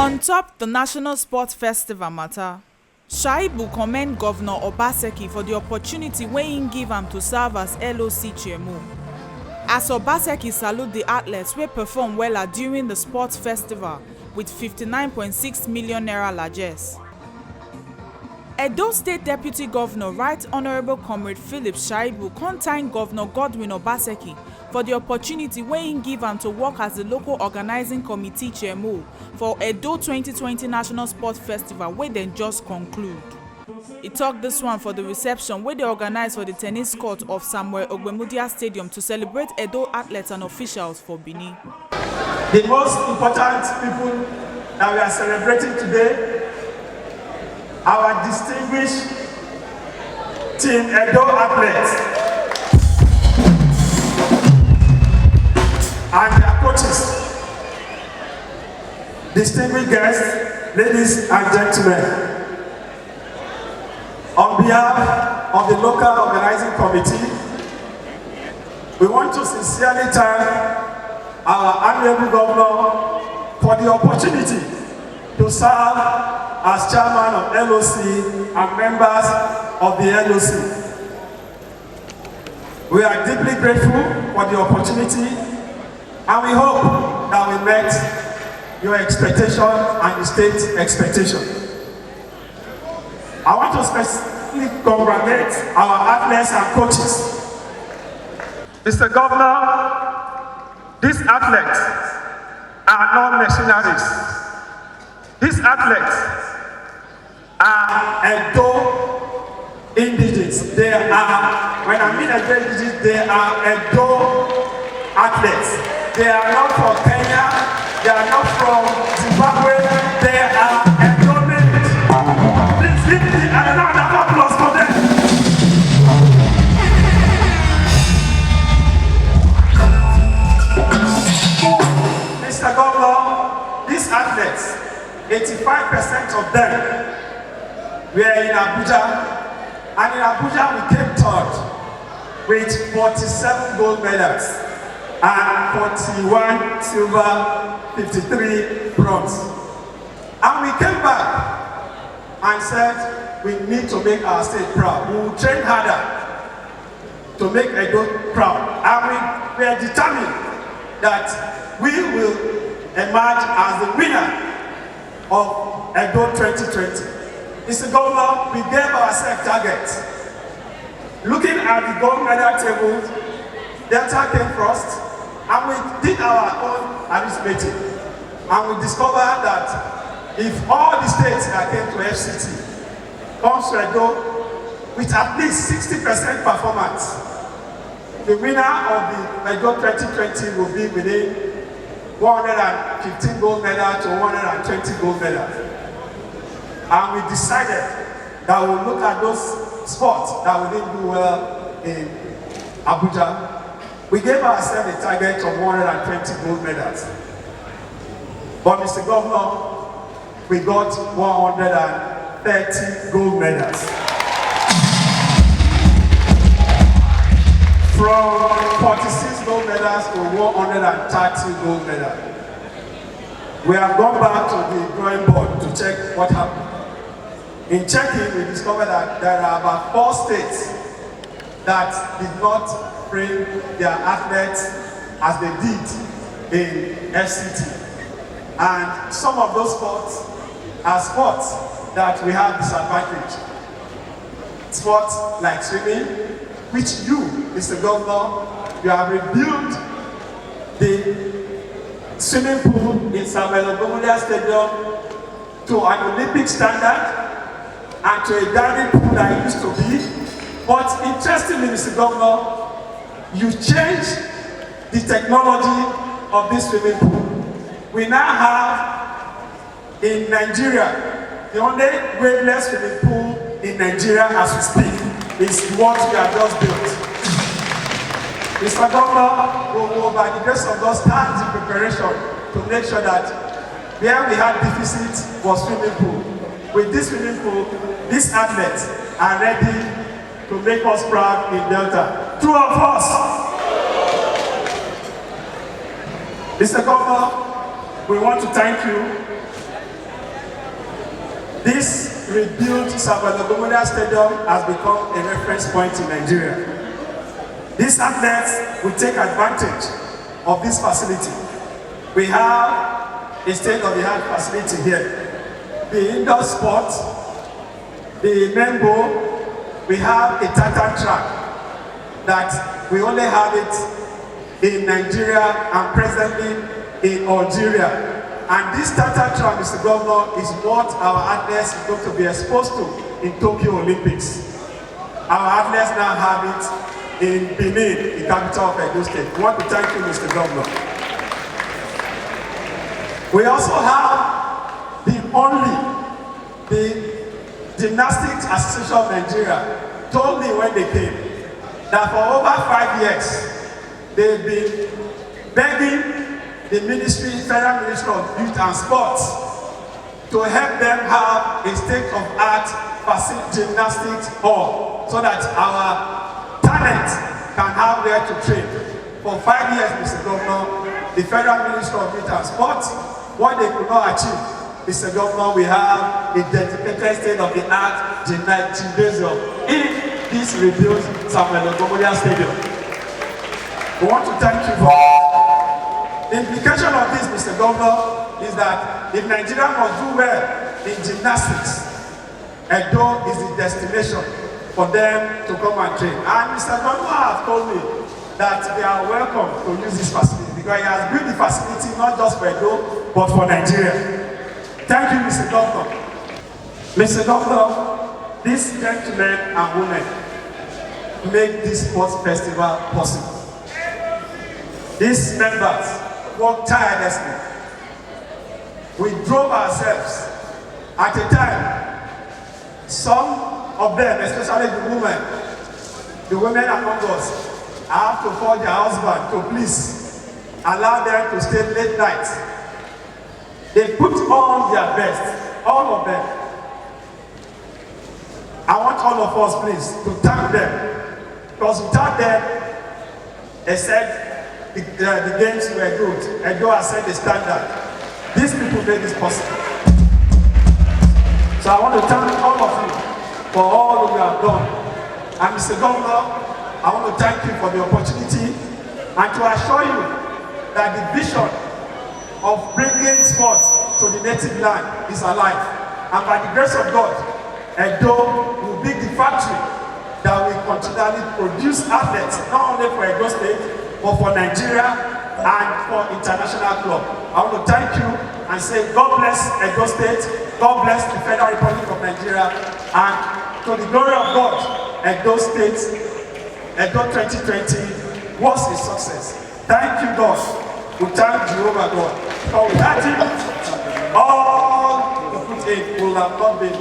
On top the National Sports Festival matter, Shaibu commend Governor Obaseki for the opportunity wey im give am to serve as LOC Chairmo. As Obaseki salute the athletes wey perform wella during the sports festival with 59.6 million naira largesse. Edo State Deputy Governor Right Honourable Comrade Philip Shaibu con thank Governor Godwin Obaseki for the opportunity wey im give am to work as the local organizing committee chairmo for Edo 2020 National Sports Festival wey dem just conclude. He tok dis one for the reception wey dey organize for the tennis court of Samuel Ogbemudia Stadium to celebrate Edo athletes and officials for Benin. The most important people that we are celebrating today, our distinguished Team Edo athletes and their coaches, distinguished guests, ladies and gentlemen. On behalf of the local organizing committee, we want to sincerely thank our honorable governor for the opportunity to serve as chairman of LOC and members of the LOC. We are deeply grateful for the opportunity, and we hope that we met your expectation and the state's expectation. I want to specifically congratulate our athletes and coaches. Mr. Governor, these athletes are not mercenaries. These athletes are Edo indigenous. They are, when I mean Edo indigenous, they are Edo athletes. They are not from Kenya, they are not from Zimbabwe, they are Edo natives. Please give me another round of applause for them. Mr. Governor, these athletes, 85% of them were in Abuja, and in Abuja we came third with 47 gold medals and 41 silver, 53 bronze. And we came back and said we need to make our state proud. We will train harder to make Edo proud. And we are determined that we will emerge as the winner of Edo 2020. Mr. Governor, we gave ourselves targets. Looking at the gold medal table, Delta came first, and we did our own arithmetic. And we discovered that if all the states that came to FCT comes to Edo with at least 60% performance, the winner of the Edo 2020 will be within 115 gold medals to 120 gold medals. And we decided that we'll look at those sports that we didn't do well in Abuja. We gave ourselves a target of 120 gold medals. But Mr. Governor, we got 130 gold medals. From 46 gold medals to 130 gold medals. We have gone back to the drawing board to check what happened. In checking, we discovered that there are about 4 states that did not bring their athletes as they did in FCT. And some of those sports are sports that we have disadvantage. Sports like swimming, which you, Mr. Governor, you have rebuilt the swimming pool in Samuel Ogbemudia Stadium to an Olympic standard and to a diving pool that it used to be. But interestingly, Mr. Governor, you changed the technology of this swimming pool. We now have in Nigeria, the only waveless swimming pool in Nigeria as we speak is what we have just built. Mr. Governor, we will, by the grace of God, start the preparation to make sure that where we had deficit was swimming pool. With this swimming pool, these athletes are ready to make us proud in Delta. 2 of us. Mr. Governor, we want to thank you This rebuilt Govunor Stadium has become a reference point in Nigeria. These athletes will take advantage of this facility. We have a state-of-the-art facility here. The indoor sport, the main bowl, we have a tartan track that we only have it in Nigeria and presently in Algeria. And this tartan track, Mr. Governor, is what our athletes are going to be exposed to in Tokyo Olympics. Our athletes now have it in Benin, the capital of Edo State. We want to thank you, Mr. Governor. We also have the Gymnastics Association of Nigeria told me when they came that for over 5 years, they've been begging the Federal Ministry of Youth and Sports to help them have a state-of-art gymnastics hall so that our talent can have where to train. For 5 years, Mr. Governor, the Federal Ministry of Youth and Sports, what they could not achieve, Mr. Governor, we have a dedicated state-of-the-art gymnasium in this rebuilt Govunor Stadium. We want to thank you for that. The implication of this, Mr. Governor, is that if Nigeria must do well in gymnastics, Edo is the destination for them to come and train. And Mr. Governor has told me that they are welcome to use this facility because he has built the facility not just for Edo, but for Nigeria. Thank you, Mr. Governor. Mr. Governor, these gentlemen and women make this sports festival possible. These members worked tirelessly. We drove ourselves. At a time, some of them, especially the women among us, have to call their husband to please allow them to stay late night. They put on their best, all of them. I want all of us, please, to thank them. Because without them, they said, the games were good. Edo has set the standard. These people made this possible. So I want to thank all of you for all you have done. And Mr. Governor, I want to thank you for the opportunity and to assure you that the vision of bringing sports to the native land is alive. And by the grace of God, Edo will be the factory that will continually produce athletes, not only for Edo State, but for Nigeria and for international club. I want to thank you and say God bless Edo State, God bless the Federal Republic of Nigeria, and to the glory of God, Edo State, Edo 2020 was a success. Thank you, God. We thank Jehovah God. For without him, all the put in will have not been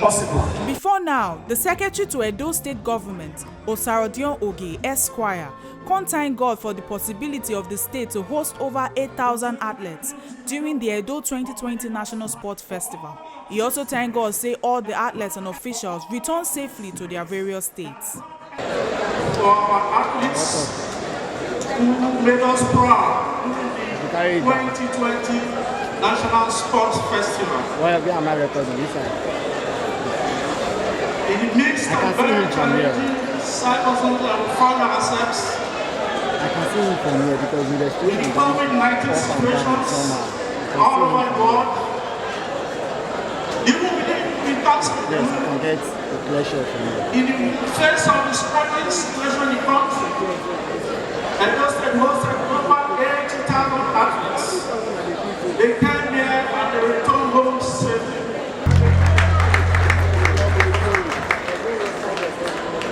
possible. Before now, the Secretary to Edo State Government, Osarodion Oge, Esquire, thank God for the possibility of the state to host over 8,000 athletes during the Edo 2020 National Sports Festival. He also thanked God say all the athletes and officials return safely to their various states. For our athletes who made us proud during the 2020 National Sports Festival. In the midst of very challenging circumstances, we found ourselves I can see him from here because we were in the COVID-19 situations all over the world. Even in terms of yes, I can get the pleasure from here. in the face of the struggling situation in the country, and just the most over 80,000 athletes, they came here and they returned home safely.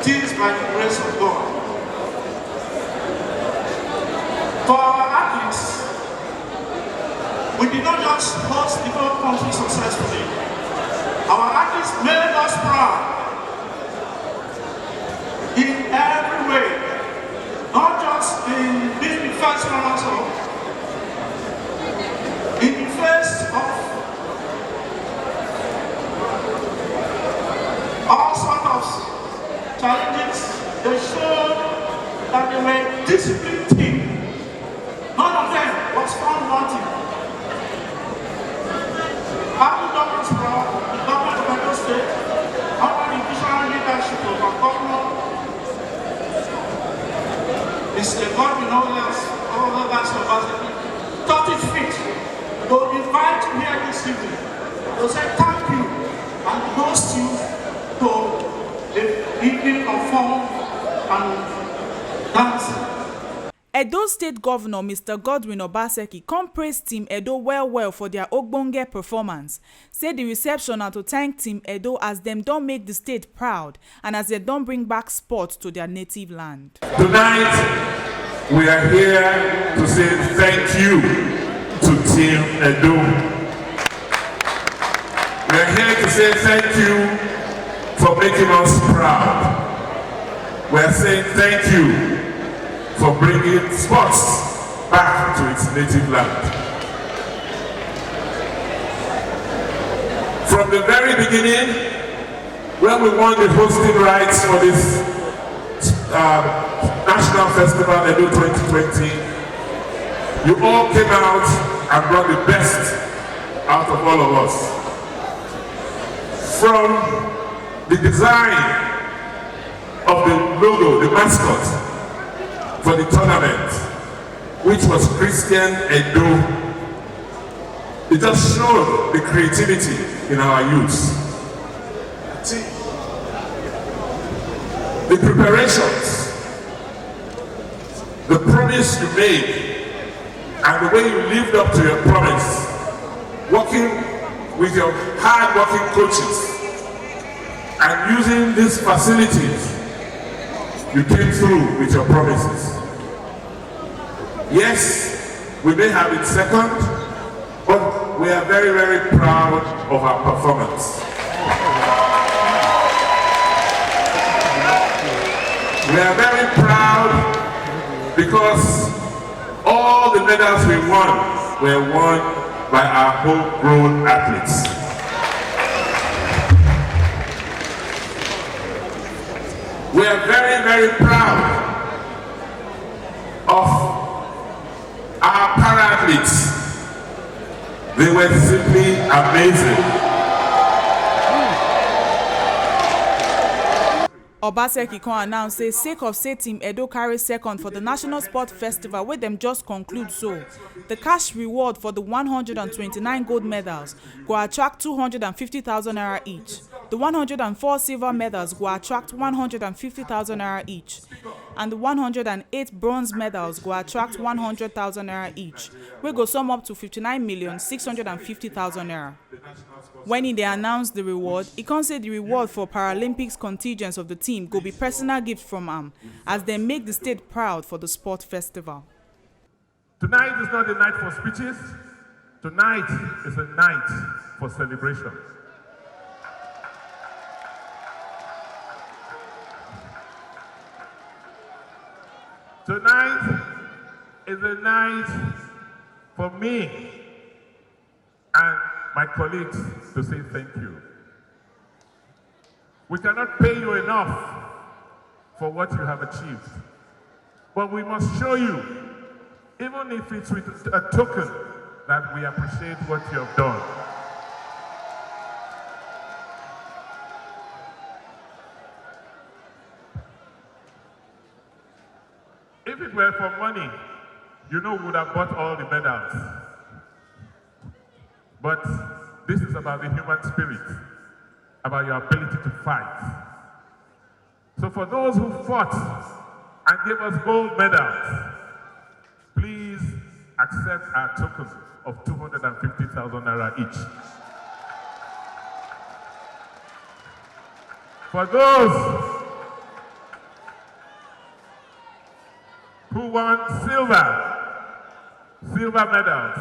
It is by the grace of God. For our athletes, we did not just host the whole country successfully. Our athletes made us proud in every way, not just in being the first runners up, in the face of all sorts of challenges. They showed that they were a disciplined team. None of them was found wanting. Having done this proud, Mr. Govunor, all of us of Obaseki, thought it fit to invite you here this evening to say thank you and host you to the evening of fun and dancing. Edo State Governor Mr. Godwin Obaseki come praise Team Edo well for their ogbonge performance. Say the reception na to thank Team Edo as them don't make the state proud and as they don't bring back sport to their native land. Tonight, we are here to say thank you to Team Edo. We are here to say thank you for making us proud. We are saying thank you for bringing sports back to its native land. From the very beginning, when we won the hosting rights for this National Festival Edo 2020, you all came out and brought the best out of all of us. From the design of the logo, the mascot, for the tournament, which was Christian Edo. It just showed the creativity in our youth. The preparations, the promise you made, and the way you lived up to your promise, working with your hard-working coaches, and using these facilities, you came through with your promises. Yes, we may have it second, but we are very, very proud of our performance. We are very proud because all the medals we won were won by our homegrown athletes. We are very, very proud of our para-athletes. They were simply amazing. Obaseki can announce say sake of say Team Edo carry second for the National Sport Festival where them just conclude so. The cash reward for the 129 gold medals go attract 250,000 naira each. The 104 silver medals go attract 150,000 naira each. And the 108 bronze medals go attract 100,000 naira each. We go sum up to 59,650,000 naira. When they announced the reward, he can say the reward for Paralympics contingents of the team go be personal gift from am as they make the state proud for the sport festival. Tonight is not a night for speeches. Tonight is a night for celebration. Tonight is a night for me and my colleagues to say thank you. We cannot pay you enough for what you have achieved, but we must show you, even if it's with a token, that we appreciate what you have done. If it were for money, you know we would have bought all the medals. But this is about the human spirit, about your ability to fight. So for those who fought and gave us gold medals, please accept our token of 250,000 naira each. For those who won silver medals,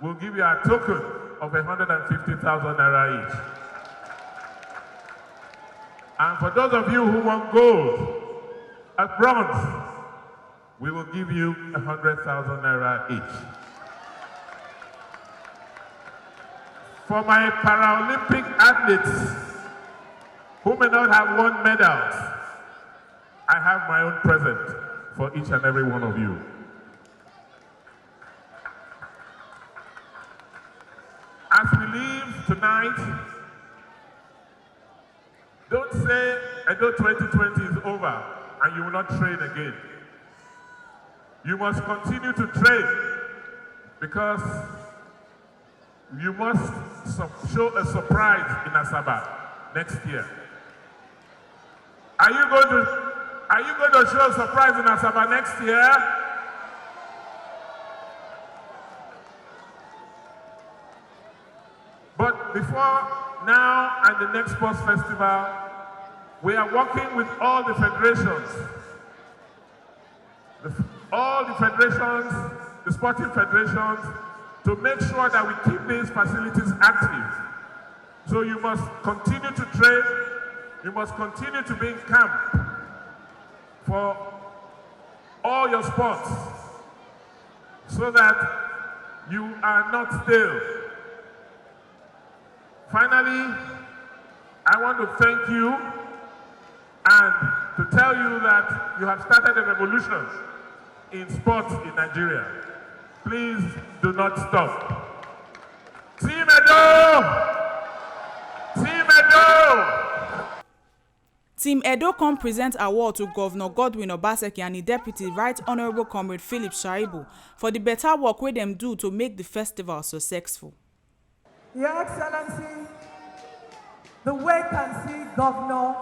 we'll give you a token of 150,000 naira each. And for those of you who won gold, a bronze, we will give you 100,000 naira each. For my Paralympic athletes who may not have won medals, I have my own present for each and every one of you. As we leave tonight, don't say Edo 2020 is over and you will not train again. You must continue to train because you must show a surprise in Asaba next year. Are you going to show a surprise in Asaba next year? But before now and the next sports festival, we are working with all the federations. All the federations, the sporting federations, to make sure that we keep these facilities active. So you must continue to train, you must continue to be in camp for all your sports so that you are not stale. Finally, I want to thank you and to tell you that you have started a revolution in sports in Nigeria. Please do not stop. Team Edo! Team Edo! Team Edo come present award to Governor Godwin Obaseki and his deputy Right Honorable Comrade Philip Shaibu for the better work wey dem do to make the festival successful. Your Excellency, the Wait-and-See Governor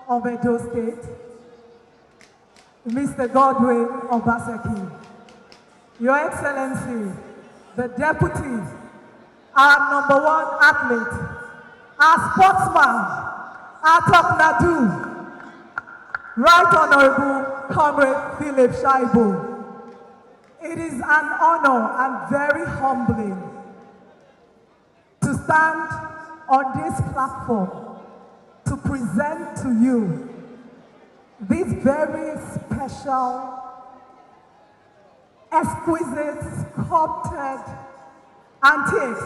of Edo State, Mr. Godwin Obaseki. Your Excellency, the Deputy, our #1 athlete, our sportsman, our top Nadu, Right Honorable Comrade Philip Shaibu. It is an honor and very humbling to stand on this platform to present to you this very special, exquisite, sculpted antiques.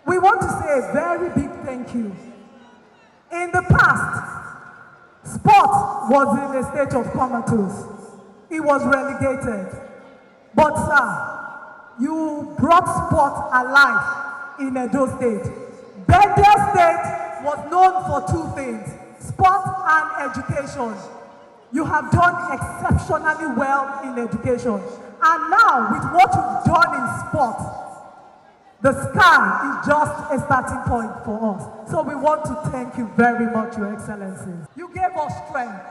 We want to say a very big thank you. In the past, sport was in a state of comatose. It was relegated. But sir, you brought sport alive in Edo State. Edo State was known for two things: sport and education. You have done exceptionally well in education. And now, with what you've done in sport, the sky is just a starting point for us. So we want to thank you very much, Your Excellency. You gave us strength.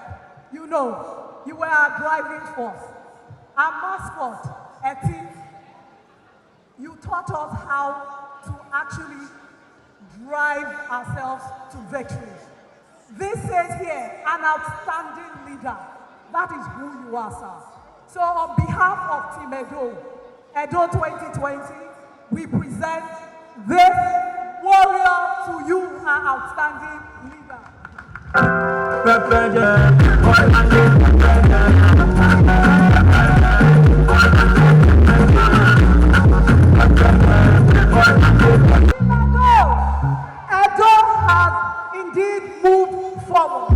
You know, you were our driving force. Our mascot, Eti, you taught us how to actually drive ourselves to victory. This says here, an outstanding leader. That is who you are, sir. So on behalf of Team Edo, Edo 2020, we present this warrior to you, our outstanding leader. Edo has indeed moved forward.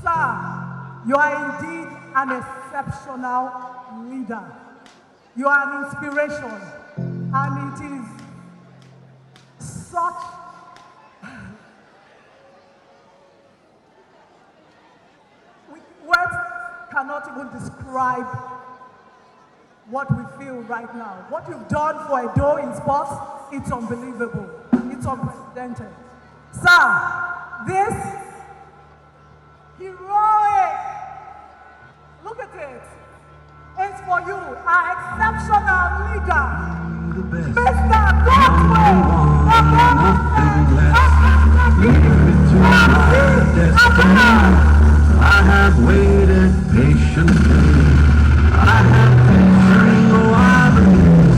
Sir, you are indeed an exceptional leader. You are an inspiration, and it is such words cannot even describe what we feel right now. What you've done for Edo in sports, it's unbelievable. It's unprecedented. Sir, this heroic, look at it, it's for you, our exceptional leader, Mr. Godwin Obaseki. I have waited patiently. I have pictured the wilderness.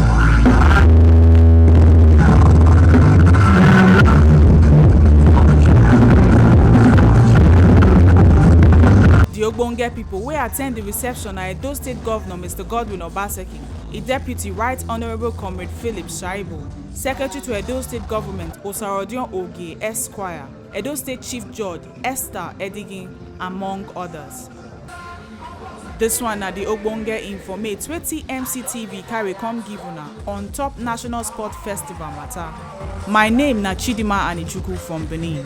The ogbonge people wey attend the reception are Edo State Governor Mr. Godwin Obaseki, a Deputy Right Honorable Comrade Philip Shaibu, Secretary to Edo State Government Osarodion Ogie Esquire, Edo State Chief Judge Esther Edigin, among others. This one na the ogbonge informate wey TMC TV carry come give una on top National Sport Festival matter. My name na Chidima Anichukwu from Benin.